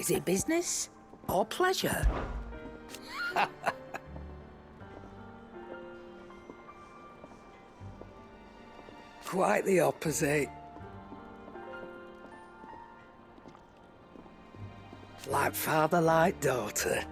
Is it business or pleasure? Quite the opposite. Like father, like daughter.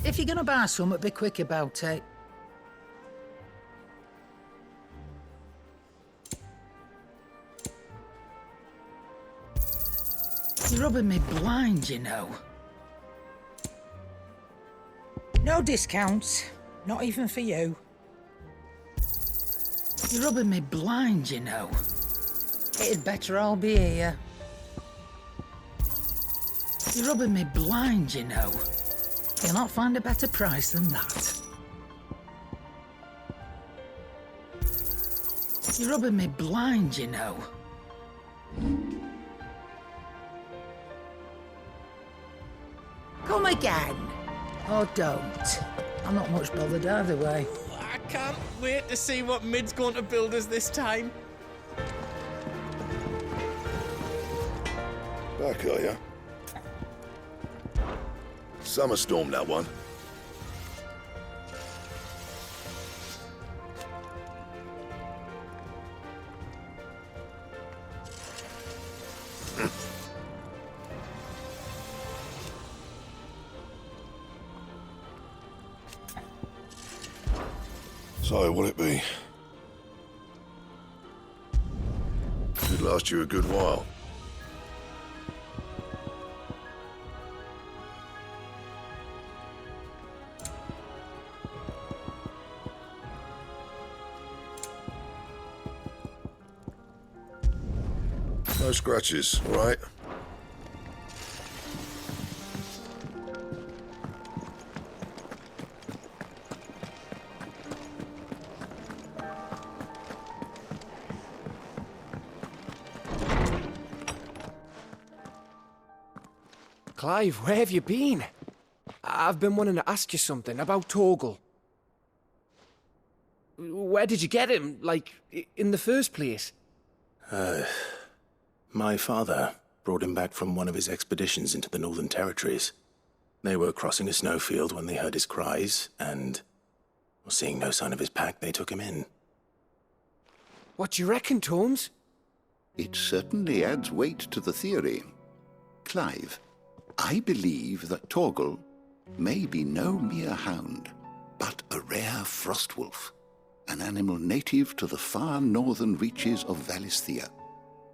If you're gonna buy something, be quick about it. You're rubbing me blind, you know. No discounts, not even for you. You're rubbing me blind, you know. It'd better all be here. You're rubbing me blind, you know. You'll not find a better price than that. You're rubbing me blind, you know. Come again. Or don't. I'm not much bothered either way. I can't wait to see what Mid's going to build us this time. Back, are ya? Summer storm, that one. So, what'll it be? Could last you a good while. No scratches, all right? Clive, where have you been? I've been wanting to ask you something about Torgal. Where did you get him, like, in the first place? My father brought him back from one of his expeditions into the Northern Territories. They were crossing a snowfield when they heard his cries, and, seeing no sign of his pack, they took him in. What do you reckon, Tomes? It certainly adds weight to the theory. Clive, I believe that Torgal may be no mere hound, but a rare frostwolf, an animal native to the far northern reaches of Valisthea.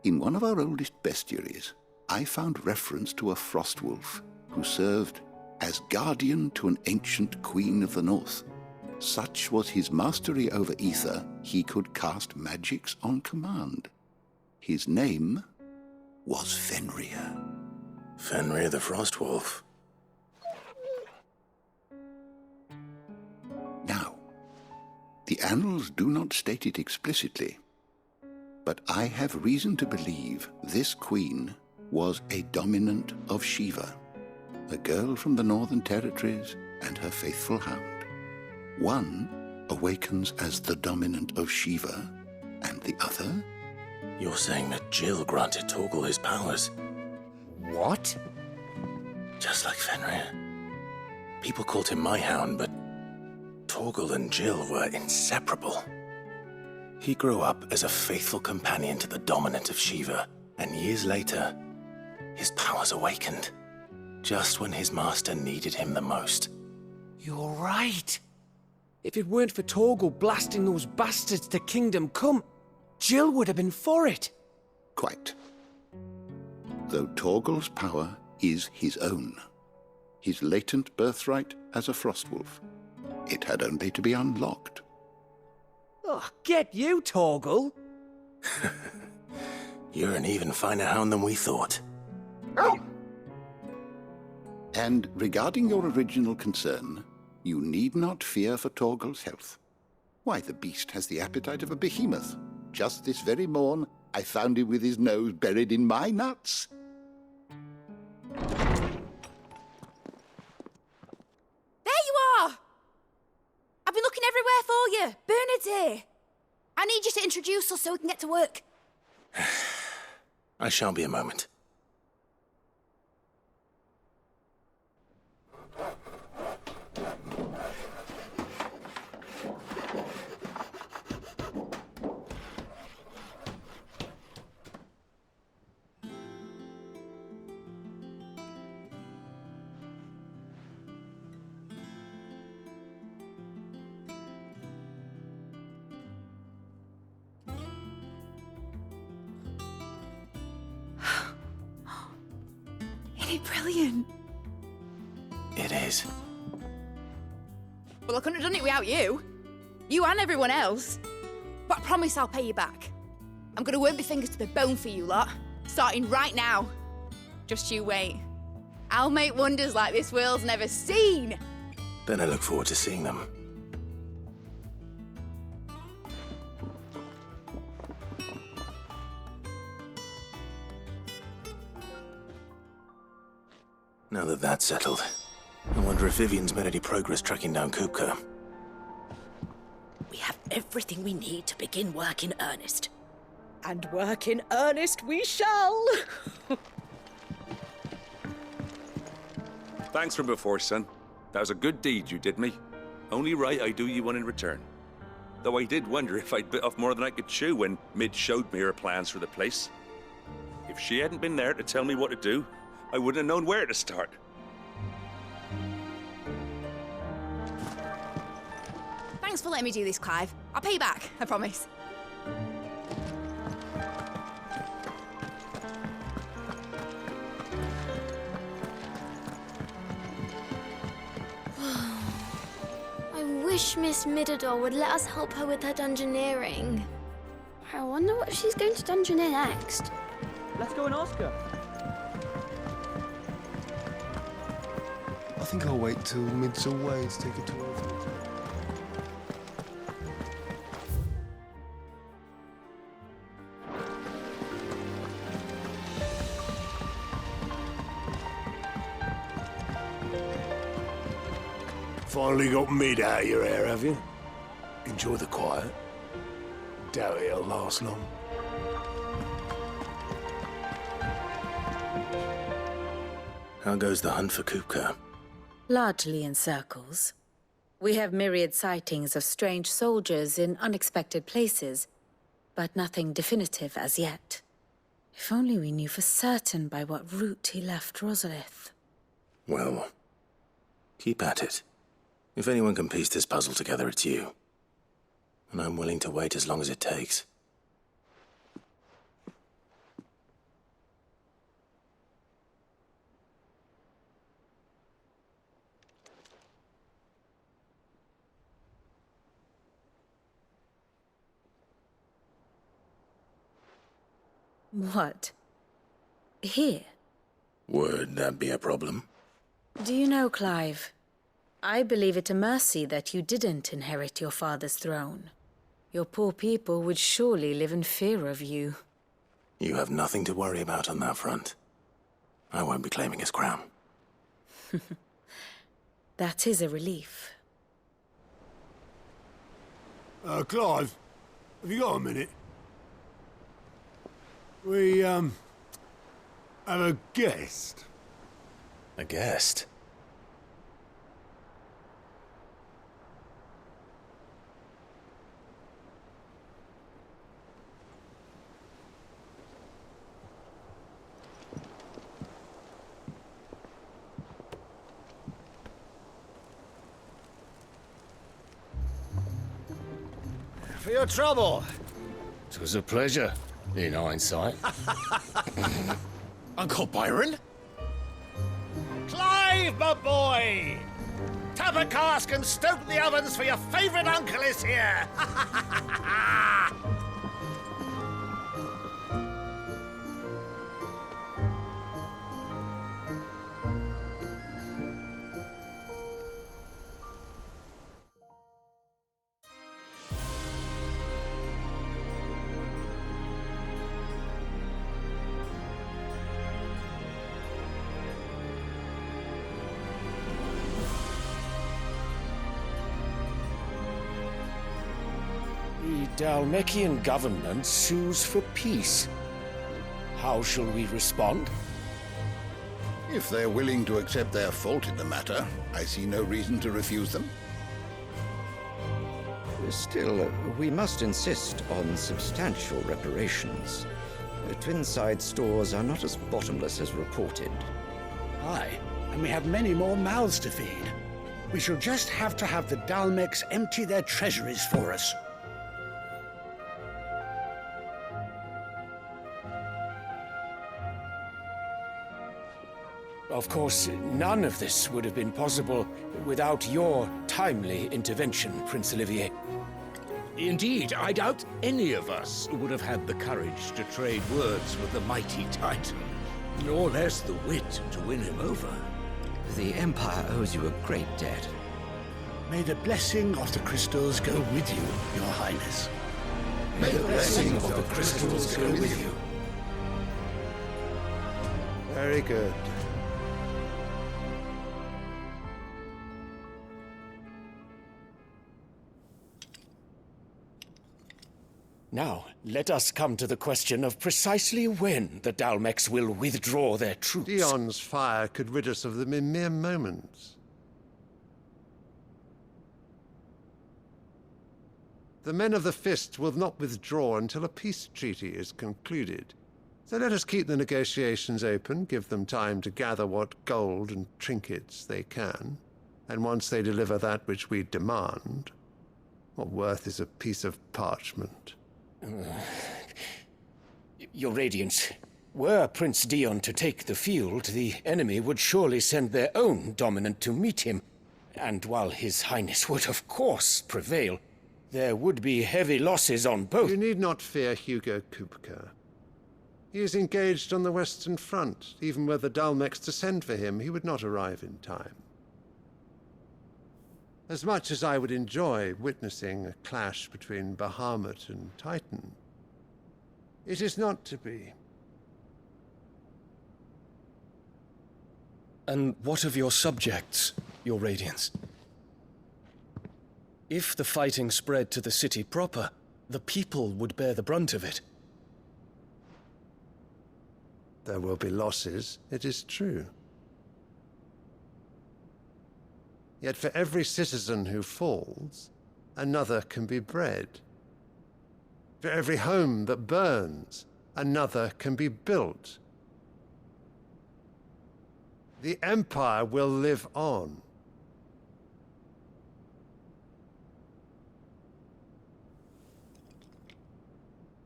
In one of our oldest bestiaries, I found reference to a frostwolf who served as guardian to an ancient queen of the north. Such was his mastery over ether, he could cast magics on command. His name was Fenrir. Fenrir the Frostwolf. Now, the annals do not state it explicitly, but I have reason to believe this queen was a dominant of Shiva, a girl from the Northern Territories and her faithful hound. One awakens as the dominant of Shiva, and the other? You're saying that Jill granted Torgal his powers? What? Just like Fenrir. People called him my hound, but Torgal and Jill were inseparable. He grew up as a faithful companion to the dominant of Shiva, and years later, his powers awakened, just when his master needed him the most. You're right. If it weren't for Torgal blasting those bastards to Kingdom Come, Jill would have been for it. Quite. Though Torgal's power is his own, his latent birthright as a frostwolf, it had only to be unlocked. Oh, get you, Torgal. You're an even finer hound than we thought. And regarding your original concern, you need not fear for Torgal's health. Why, the beast has the appetite of a behemoth. Just this very morn, I found him with his nose buried in my nuts. there for you. Bernard's here. I need you to introduce us so we can get to work. I shan't be a moment. Isn't it brilliant? It is. Well, I couldn't have done it without you. You and everyone else. But I promise I'll pay you back. I'm gonna work my fingers to the bone for you lot, starting right now. Just you wait. I'll make wonders like this world's never seen. Then I look forward to seeing them. Now that that's settled, I wonder if Vivian's made any progress tracking down Kupka. We have everything we need to begin work in earnest. And work in earnest we shall! Thanks from before, son. That was a good deed you did me. Only right I do you one in return. Though I did wonder if I'd bit off more than I could chew when Mid showed me her plans for the place. If she hadn't been there to tell me what to do, I wouldn't have known where to start. Thanks for letting me do this, Clive. I'll pay you back, I promise. I wish Miss Midador would let us help her with her dungeoneering. I wonder what she's going to dungeoneer next. Let's go and ask her. I think I'll wait till Mid's away to take a tour of it. Finally got Mid out of your hair, have you? Enjoy the quiet. Doubt it'll last long. How goes the hunt for Kupka? Largely in circles. We have myriad sightings of strange soldiers in unexpected places, but nothing definitive as yet. If only we knew for certain by what route he left Rosalith. Well, keep at it. If anyone can piece this puzzle together, it's you. And I'm willing to wait as long as it takes. What? Here? Would that be a problem? Do you know, Clive, I believe it a mercy that you didn't inherit your father's throne. Your poor people would surely live in fear of you. You have nothing to worry about on that front. I won't be claiming his crown. That is a relief. Clive, have you got a minute? We, have a guest. A guest? For your trouble. It was a pleasure, in hindsight. Uncle Byron? Clive, my boy! Tap a cask and stoke the ovens for your favourite uncle is here! Dalmekian government sues for peace. How shall we respond? If they're willing to accept their fault in the matter, I see no reason to refuse them. Still, we must insist on substantial reparations. Twinside stores are not as bottomless as reported. Aye, and we have many more mouths to feed. We shall just have to have the Dalmecs empty their treasuries for us. Of course, none of this would have been possible without your timely intervention, Prince Olivier. Indeed, I doubt any of us would have had the courage to trade words with the mighty Titan, nor less the wit to win him over. The Empire owes you a great debt. May the blessing of the crystals go with you, Your Highness. May the blessing of the crystals go with you. Very good. Now, let us come to the question of precisely when the Dalmecs will withdraw their troops. Dion's fire could rid us of them in mere moments. The men of the Fist will not withdraw until a peace treaty is concluded. So let us keep the negotiations open, give them time to gather what gold and trinkets they can, and once they deliver that which we demand, what worth is a piece of parchment? Your Radiance, were Prince Dion to take the field, the enemy would surely send their own dominant to meet him. And while His Highness would of course prevail, there would be heavy losses on both. You need not fear Hugo Kupka. He is engaged on the Western Front. Even were the Dalmecs to send for him, he would not arrive in time. As much as I would enjoy witnessing a clash between Bahamut and Titan, it is not to be. And what of your subjects, Your Radiance? If the fighting spread to the city proper, the people would bear the brunt of it. There will be losses, it is true. Yet for every citizen who falls, another can be bred. For every home that burns, another can be built. The Empire will live on.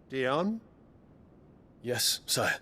Dion? Yes, sire.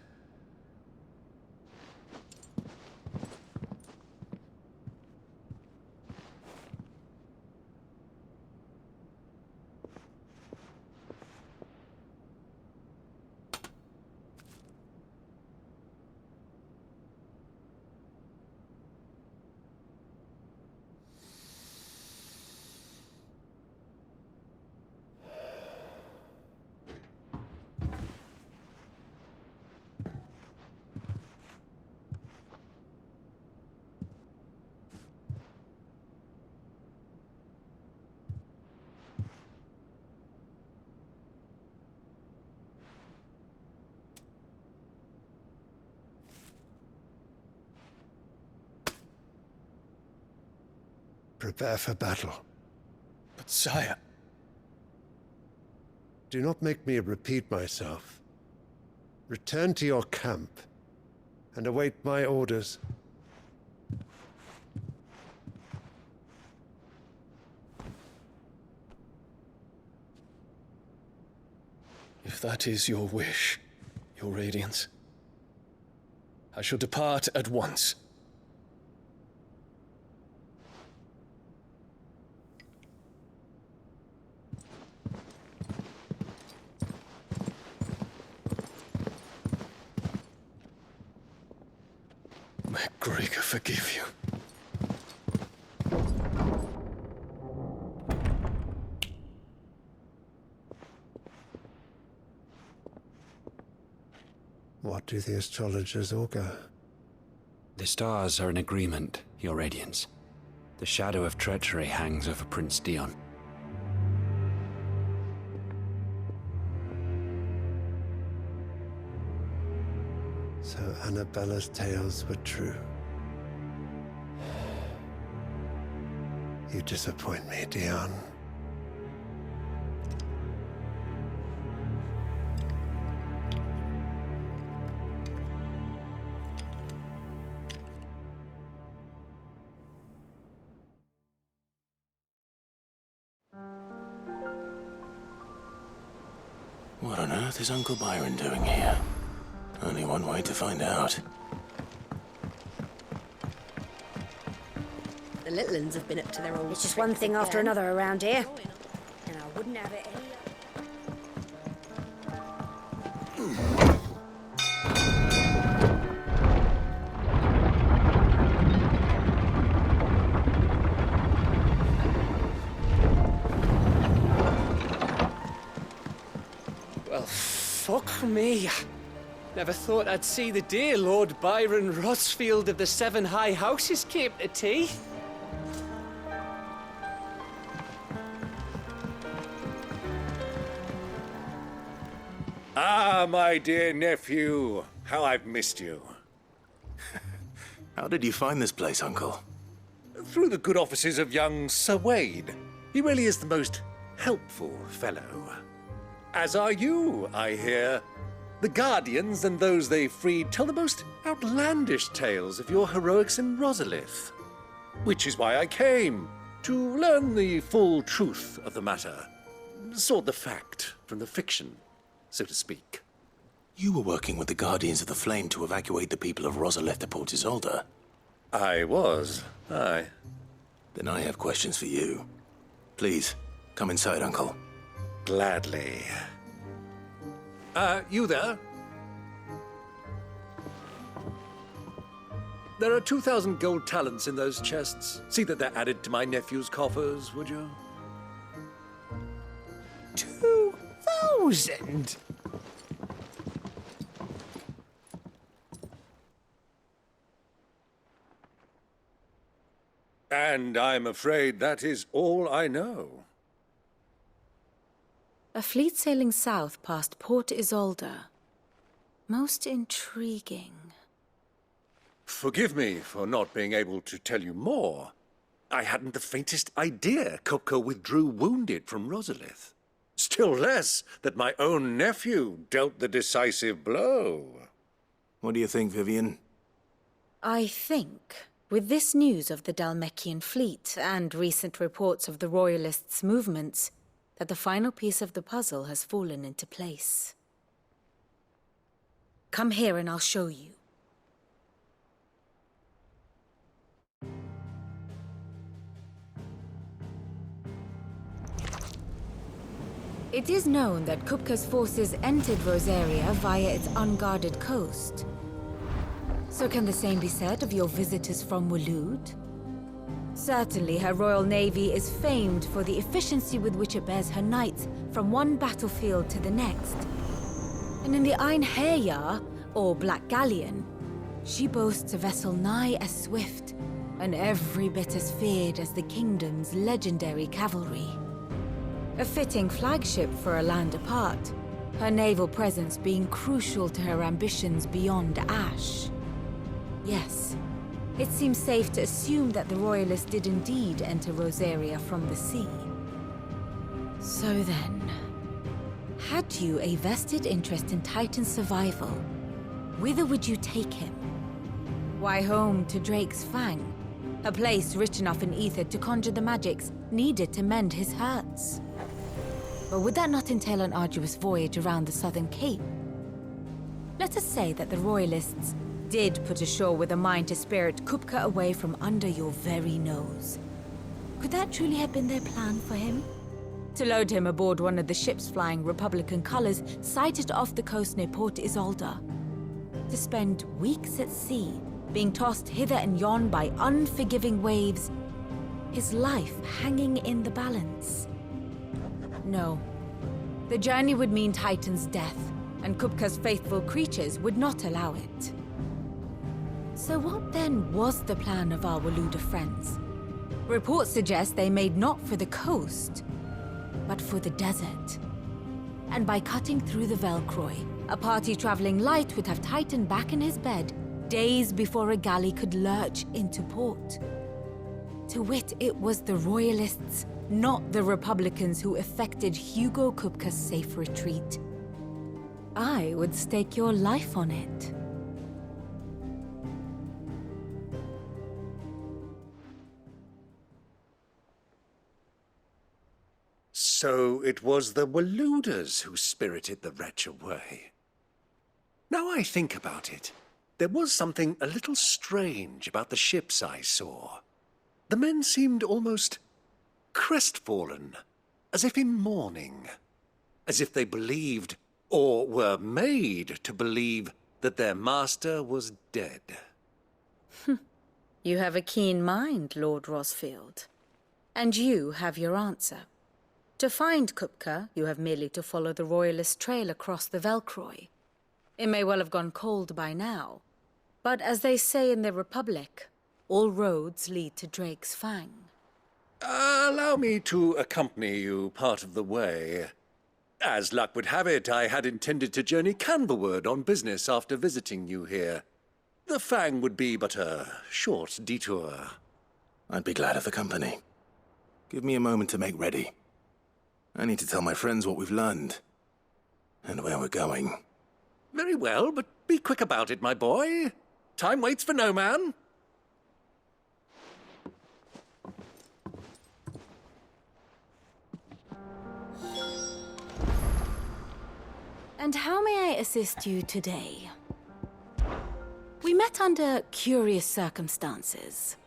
Prepare for battle. But sire... Do not make me repeat myself. Return to your camp and await my orders. If that is your wish, Your Radiance, I shall depart at once. May Gregor forgive you. What do the astrologers augur? The stars are in agreement, Your Radiance. The shadow of treachery hangs over Prince Dion. Annabella's tales were true. You disappoint me, Dion. What on earth is Uncle Byron doing here? Only one way to find out. The little uns have been up to their old... It's just one thing after another around here. And I wouldn't have it any... Well, fuck me. Never thought I'd see the dear Lord Byron Rosfield of the Seven High Houses came to tea. Ah, my dear nephew. How I've missed you. How did you find this place, Uncle? Through the good offices of young Sir Wade. He really is the most helpful fellow. As are you, I hear. The Guardians and those they freed tell the most outlandish tales of your heroics in Rosalith. Which is why I came, to learn the full truth of the matter. Sort the fact from the fiction, so to speak. You were working with the Guardians of the Flame to evacuate the people of Rosalith to Port Isolde. I was, aye. Then I have questions for you. Please, come inside, Uncle. Gladly. You there? There are 2,000 gold talents in those chests. See that they're added to my nephew's coffers, would you? 2,000? And I'm afraid that is all I know. A fleet sailing south past Port Isolde. Most intriguing. Forgive me for not being able to tell you more. I hadn't the faintest idea Kupka withdrew wounded from Rosalith. Still less that my own nephew dealt the decisive blow. What do you think, Vivian? I think, with this news of the Dalmekian fleet and recent reports of the Royalists' movements, that the final piece of the puzzle has fallen into place. Come here and I'll show you. It is known that Kupka's forces entered Rosaria via its unguarded coast. So can the same be said of your visitors from Waloed? Certainly, her Royal Navy is famed for the efficiency with which it bears her knights from one battlefield to the next. And in the Einherjar, or Black Galleon, she boasts a vessel nigh as swift and every bit as feared as the kingdom's legendary cavalry. A fitting flagship for a land apart, her naval presence being crucial to her ambitions beyond Ash. Yes. It seems safe to assume that the Royalists did indeed enter Rosaria from the sea. So then, had you a vested interest in Titan's survival, whither would you take him? Why, home to Drake's Fang, a place rich enough in ether to conjure the magics needed to mend his hurts. But would that not entail an arduous voyage around the southern cape? Let us say that the Royalists did put ashore with a mind to spirit Kupka away from under your very nose. Could that truly have been their plan for him? To load him aboard one of the ships flying Republican colors sighted off the coast near Port Isolde. To spend weeks at sea, being tossed hither and yon by unforgiving waves, his life hanging in the balance. No. The journey would mean Titan's death, and Kupka's faithful creatures would not allow it. So what then was the plan of our Waluda friends? Reports suggest they made not for the coast, but for the desert. And by cutting through the Velcroy, a party traveling light would have Titan back in his bed days before a galley could lurch into port. To wit, it was the Royalists, not the Republicans, who effected Hugo Kupka's safe retreat. I would stake your life on it. So it was the Waluders who spirited the wretch away. Now I think about it, there was something a little strange about the ships I saw. The men seemed almost crestfallen, as if in mourning, as if they believed, or were made to believe, that their master was dead. You have a keen mind, Lord Rosfield. And you have your answer. To find Kupka, you have merely to follow the Royalist trail across the Velcroy. It may well have gone cold by now, but as they say in the Republic, all roads lead to Drake's Fang. Allow me to accompany you part of the way. As luck would have it, I had intended to journey Canberward on business after visiting you here. The Fang would be but a short detour. I'd be glad of the company. Give me a moment to make ready. I need to tell my friends what we've learned, and where we're going. Very well, but be quick about it, my boy. Time waits for no man. And how may I assist you today? We met under curious circumstances.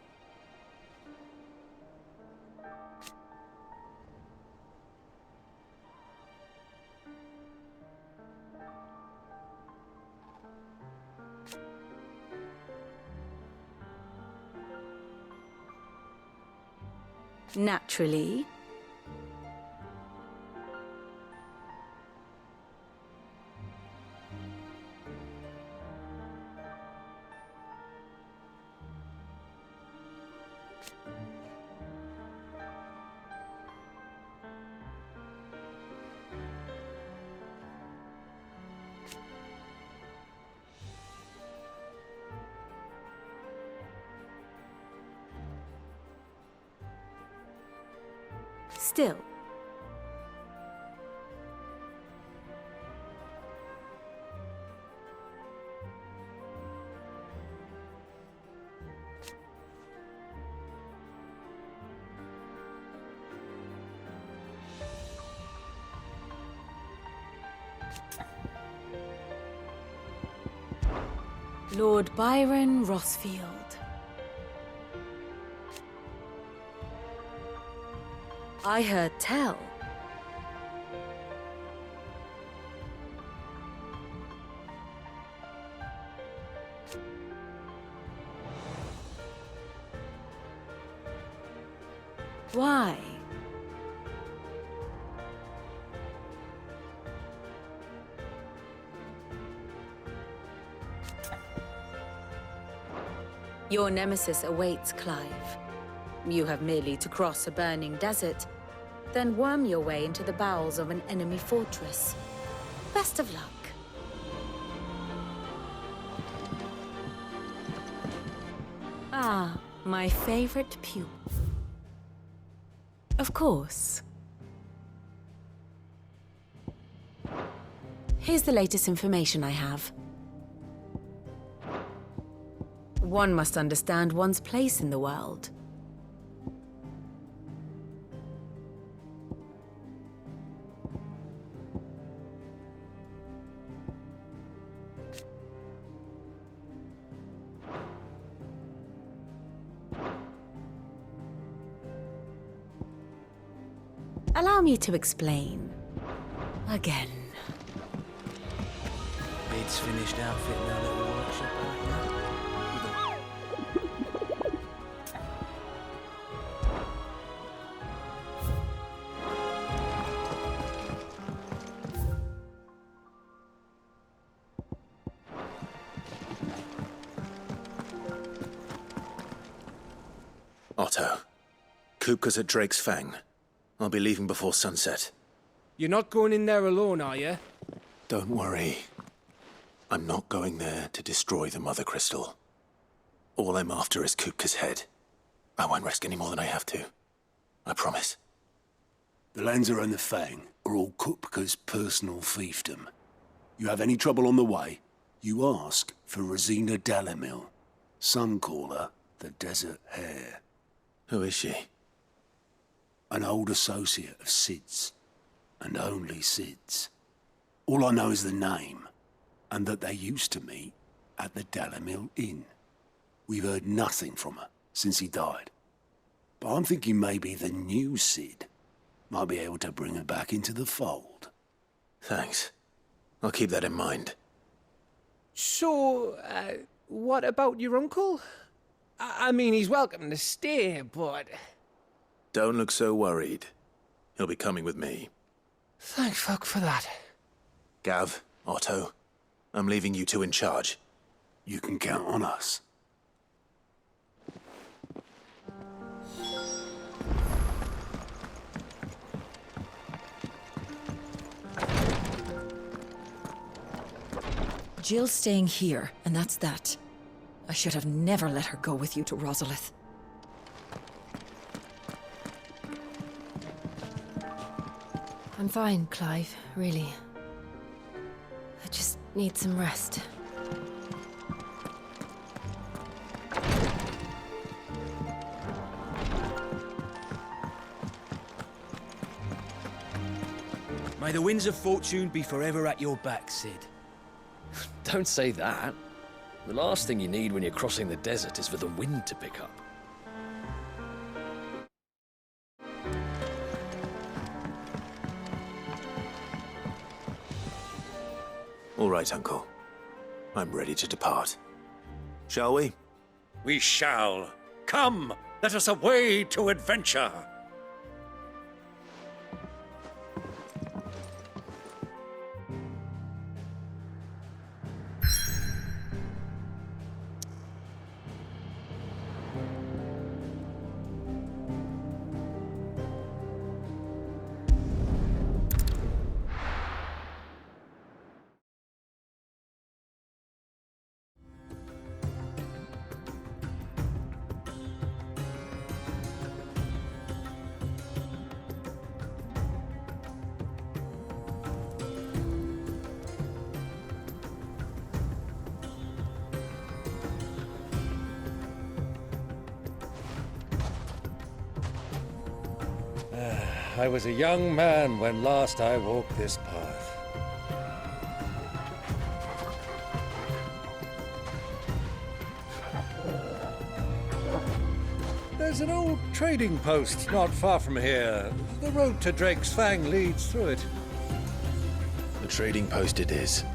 Naturally. Still. Lord Byron Rosfield. I heard tell. Why? Your nemesis awaits, Clive. You have merely to cross a burning desert, then worm your way into the bowels of an enemy fortress. Best of luck. Ah, my favorite pupil. Of course. Here's the latest information I have. One must understand one's place in the world. Allow me to explain. Again. Bid's finished outfitting our little workshop like that. Otto, Kupka's at Drake's Fang. I'll be leaving before sunset. You're not going in there alone, are you? Don't worry. I'm not going there to destroy the Mother Crystal. All I'm after is Kupka's head. I won't risk any more than I have to. I promise. The Lanza and the Fang are all Kupka's personal fiefdom. You have any trouble on the way, you ask for Rosina Dalamil. Some call her the Desert Hare. Who is she? An old associate of Sid's, and only Sid's. All I know is the name, and that they used to meet at the Dalamil Inn. We've heard nothing from her since he died. But I'm thinking maybe the new Sid might be able to bring her back into the fold. Thanks. I'll keep that in mind. So, what about your uncle? I mean, he's welcome to stay, but... Don't look so worried. He'll be coming with me. Thank fuck for that. Gav, Otto, I'm leaving you two in charge. You can count on us. Jill's staying here, and that's that. I should have never let her go with you to Rosalith. I'm fine, Clive, really. I just need some rest. May the winds of fortune be forever at your back, Sid. Don't say that. The last thing you need when you're crossing the desert is for the wind to pick up. All right, Uncle. I'm ready to depart. Shall we? We shall. Come, let us away to adventure. I was a young man when last I walked this path. There's an old trading post not far from here. The road to Drake's Fang leads through it. The trading post it is.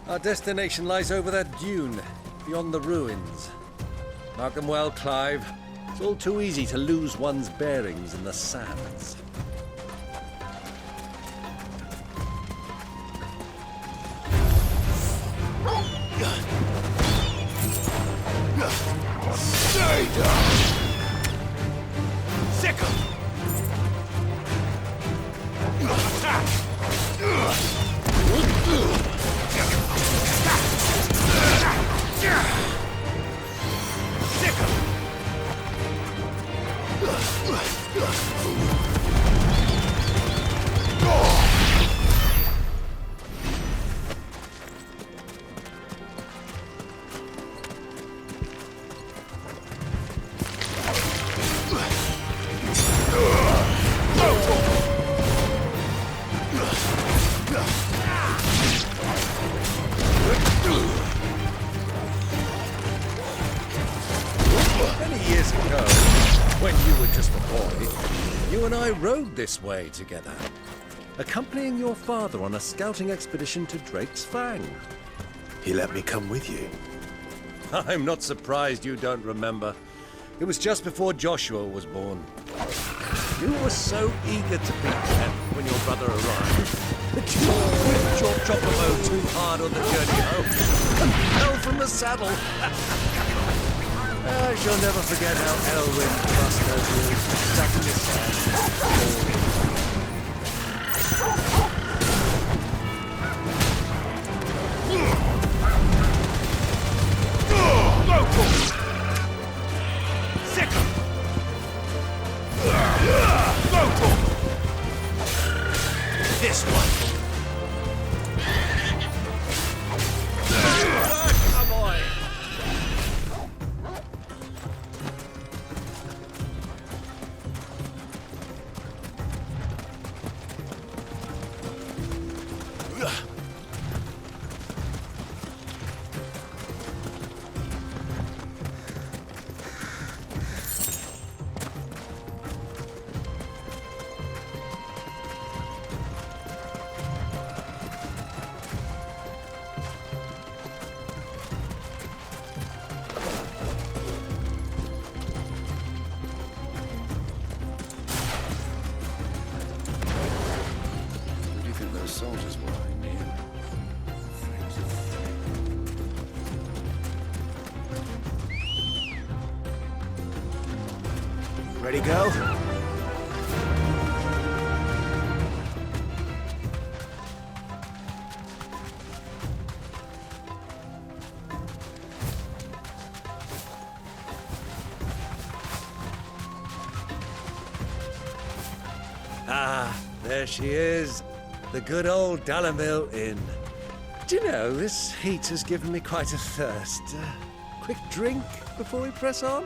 Our destination lies over that dune, beyond the ruins. Mark them well, Clive. It's all too easy to lose one's bearings in the sands. Stay down! Sickle! Attack! Many years ago, when you were just a boy, you and I rode this way together, accompanying your father on a scouting expedition to Drake's Fang. He let me come with you. I'm not surprised you don't remember. It was just before Joshua was born. You were so eager to beat death when your brother arrived that you whipped your chocobo too hard on the journey home and fell from the saddle. I shall never forget how Elwyn thrust over you, stuck in his This one. Soldiers were eyeing me in. Friends of friends. Ready, go? Ah, there she is. The good old Dalamil Inn. Do you know, this heat has given me quite a thirst. Quick drink before we press on?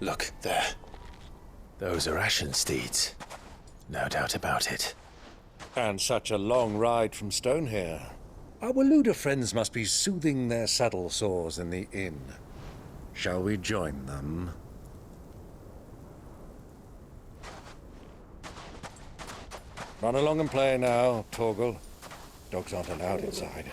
Look, there. Those are Ashen steeds. No doubt about it. And such a long ride from Stonehere. Our Waluda friends must be soothing their saddle sores in the inn. Shall we join them? Run along and play now, Torgal. Dogs aren't allowed inside.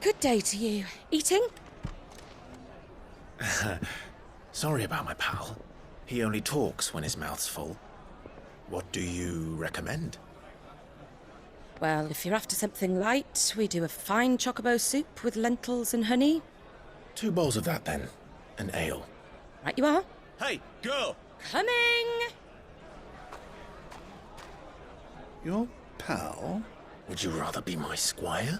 Good day to you. Eating? Sorry about my pal. He only talks when his mouth's full. What do you recommend? Well, if you're after something light, we do a fine chocobo soup with lentils and honey. 2 bowls of that, then. An ale. Right you are. Hey, girl! Coming! Your pal? Would you rather be my squire?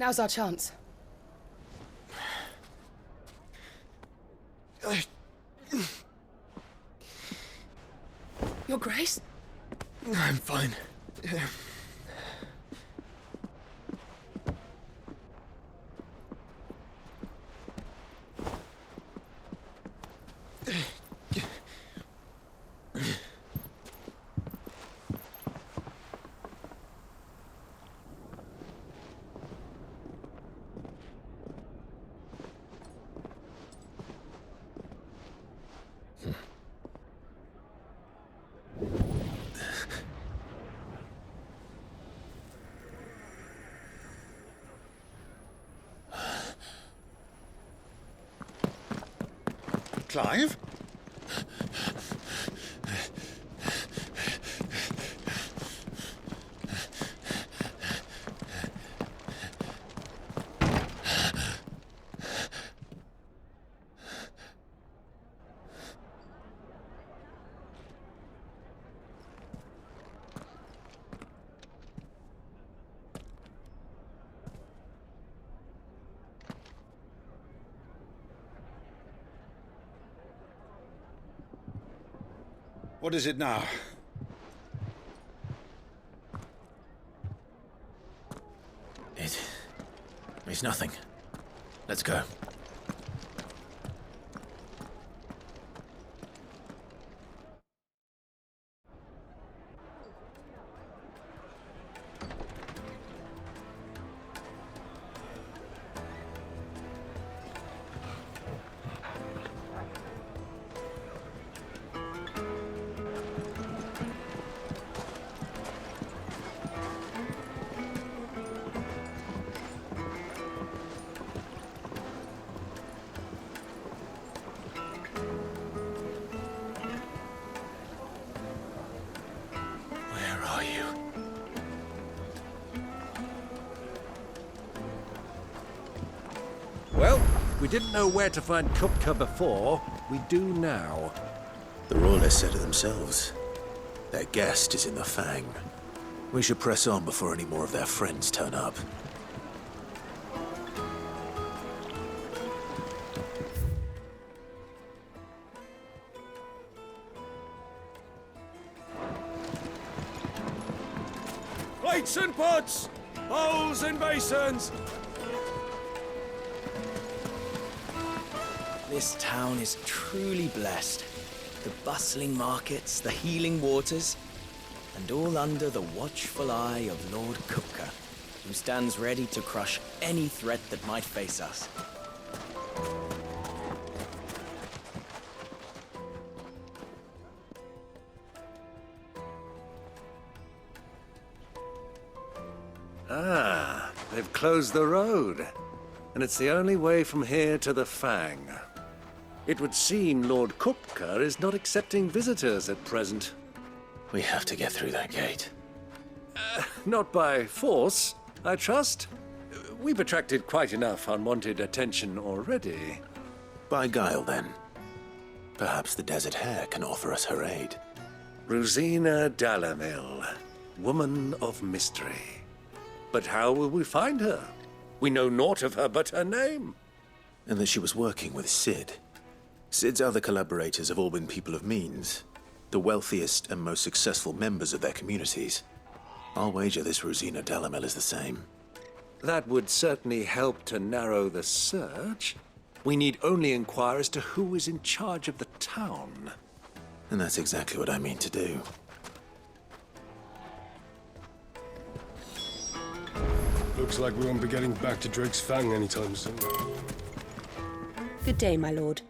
Now's our chance. Your Grace? I'm fine. Clive? What is it now? It's nothing. Let's go. Well, we didn't know where to find Kupka before. We do now. The Royalists said it themselves. Their guest is in the Fang. We should press on before any more of their friends turn up. Plates and pots! Bowls and basins! This town is truly blessed. The bustling markets, the healing waters, and all under the watchful eye of Lord Kupka, who stands ready to crush any threat that might face us. Ah, they've closed the road. And it's the only way from here to the Fang. It would seem Lord Kupka is not accepting visitors at present. We have to get through that gate. Not by force, I trust. We've attracted quite enough unwanted attention already. By guile, then. Perhaps the Desert Hare can offer us her aid. Rosina Dalamil, woman of mystery. But how will we find her? We know naught of her but her name. And that she was working with Cid. Cid's other collaborators have all been people of means, the wealthiest and most successful members of their communities. I'll wager this Rosina Dalamel is the same. That would certainly help to narrow the search. We need only inquire as to who is in charge of the town. And that's exactly what I mean to do. Looks like we won't be getting back to Drake's Fang anytime soon. Good day, my lord.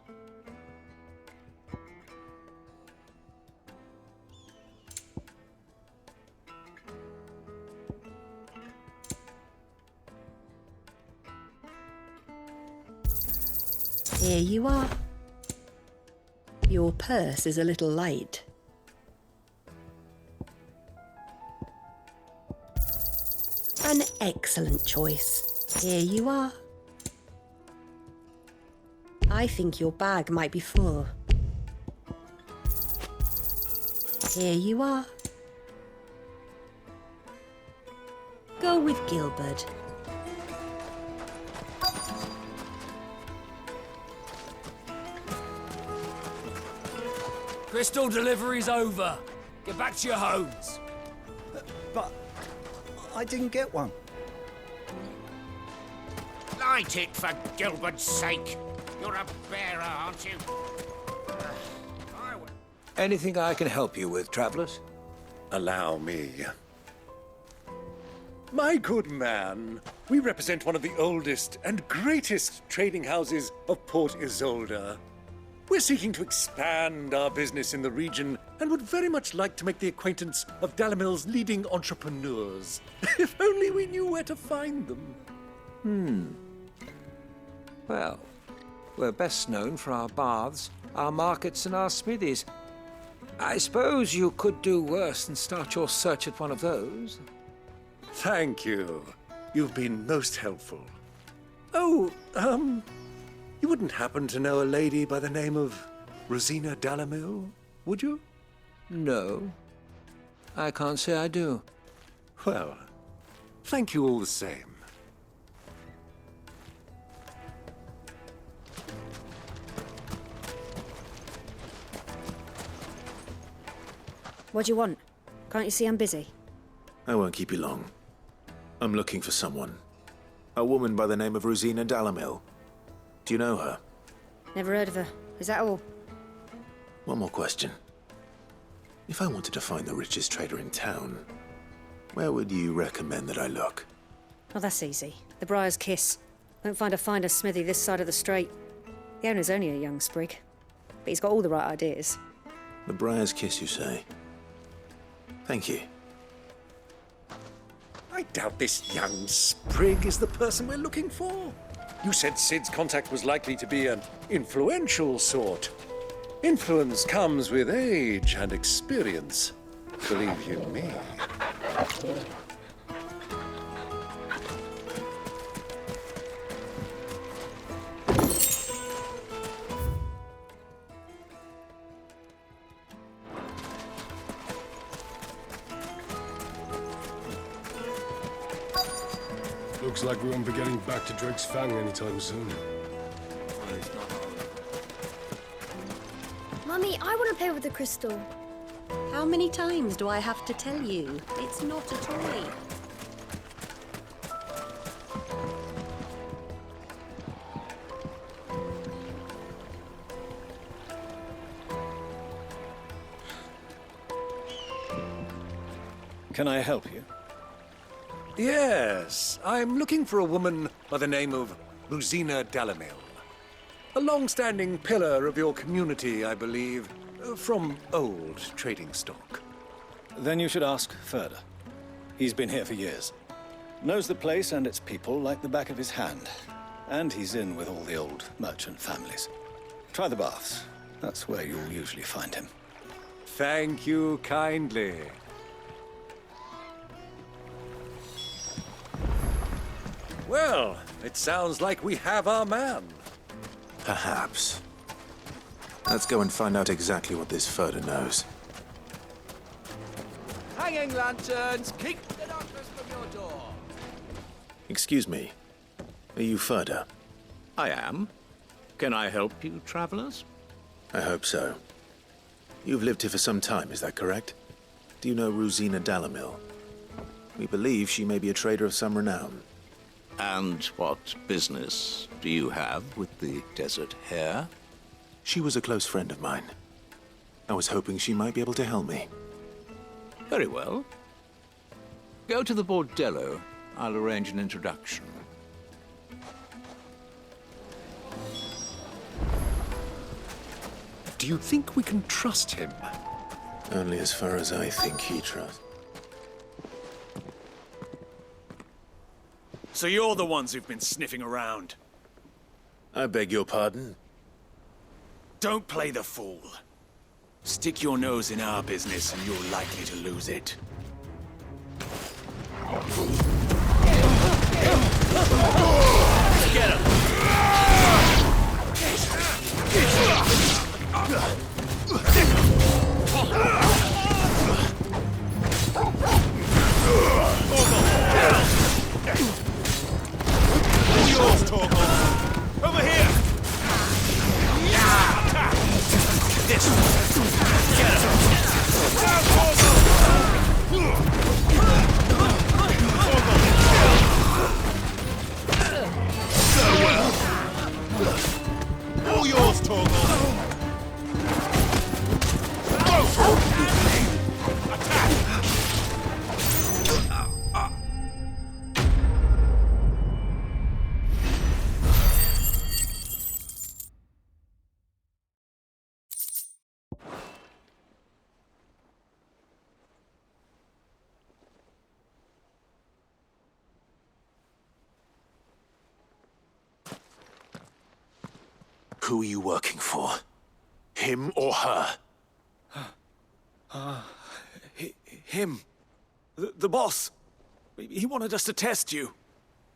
Here you are. Your purse is a little light. An excellent choice. Here you are. I think your bag might be full. Here you are. Go with Gilbert. Crystal delivery's over. Get back to your homes. But I didn't get one. Light it, for Gilbert's sake. You're a bearer, aren't you? Anything I can help you with, travelers? Allow me. My good man, we represent one of the oldest and greatest trading houses of Port Isolde. We're seeking to expand our business in the region and would very much like to make the acquaintance of Dalimil's leading entrepreneurs. If only we knew where to find them. Well, we're best known for our baths, our markets, and our smithies. I suppose you could do worse than start your search at one of those. Thank you. You've been most helpful. Oh, you wouldn't happen to know a lady by the name of Rosina Dalimil, would you? No. I can't say I do. Well, thank you all the same. What do you want? Can't you see I'm busy? I won't keep you long. I'm looking for someone. A woman by the name of Rosina Dalimil. Do you know her? Never heard of her. Is that all? One more question. If I wanted to find the richest trader in town, where would you recommend that I look? Oh, that's easy. The Briar's Kiss. Won't find a finer smithy this side of the strait. The owner's only a young sprig, but he's got all the right ideas. The Briar's Kiss, you say? Thank you. I doubt this young sprig is the person we're looking for. You said Sid's contact was likely to be an influential sort. Influence comes with age and experience. Believe you me. Looks like we won't be getting back to Drake's Fang anytime soon. Mummy, I want to play with the crystal. How many times do I have to tell you? It's not a toy. Can I help you? Yes, I'm looking for a woman by the name of Rosina Dalimil. A long-standing pillar of your community, I believe, from old trading stock. Then you should ask Furder. He's been here for years. Knows the place and its people like the back of his hand. And he's in with all the old merchant families. Try the baths. That's where you'll usually find him. Thank you kindly. Well, it sounds like we have our man. Perhaps. Let's go and find out exactly what this Furder knows. Hanging lanterns, keep the darkness from your door. Excuse me. Are you Furder? I am. Can I help you, travelers? I hope so. You've lived here for some time, is that correct? Do you know Rosina Dalimil? We believe she may be a trader of some renown. And what business do you have with the desert hare? She was a close friend of mine. I was hoping she might be able to help me. Very well. Go to the bordello. I'll arrange an introduction. Do you think we can trust him? Only as far as I think he trusts. So you're the ones who've been sniffing around? I beg your pardon? Don't play the fool. Stick your nose in our business and you're likely to lose it. Get him! Yours, Torgal! Over here! This one! Who are you working for? Him or her? Him. The boss. He wanted us to test you.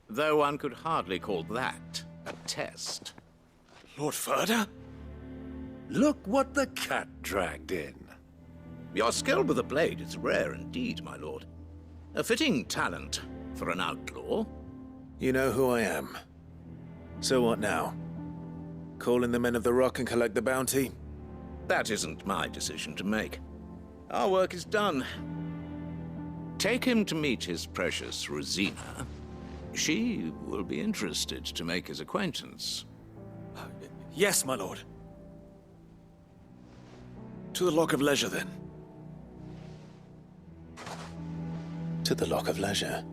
Though one could hardly call that a test. Lord Ferda? Look what the cat dragged in. Your skill with the blade is rare indeed, my lord. A fitting talent for an outlaw. You know who I am. So what now? Call in the Men of the Rock and collect the bounty? That isn't my decision to make. Our work is done. Take him to meet his precious Rosina. She will be interested to make his acquaintance. Yes, my lord. To the Lock of Leisure, then. To the Lock of Leisure.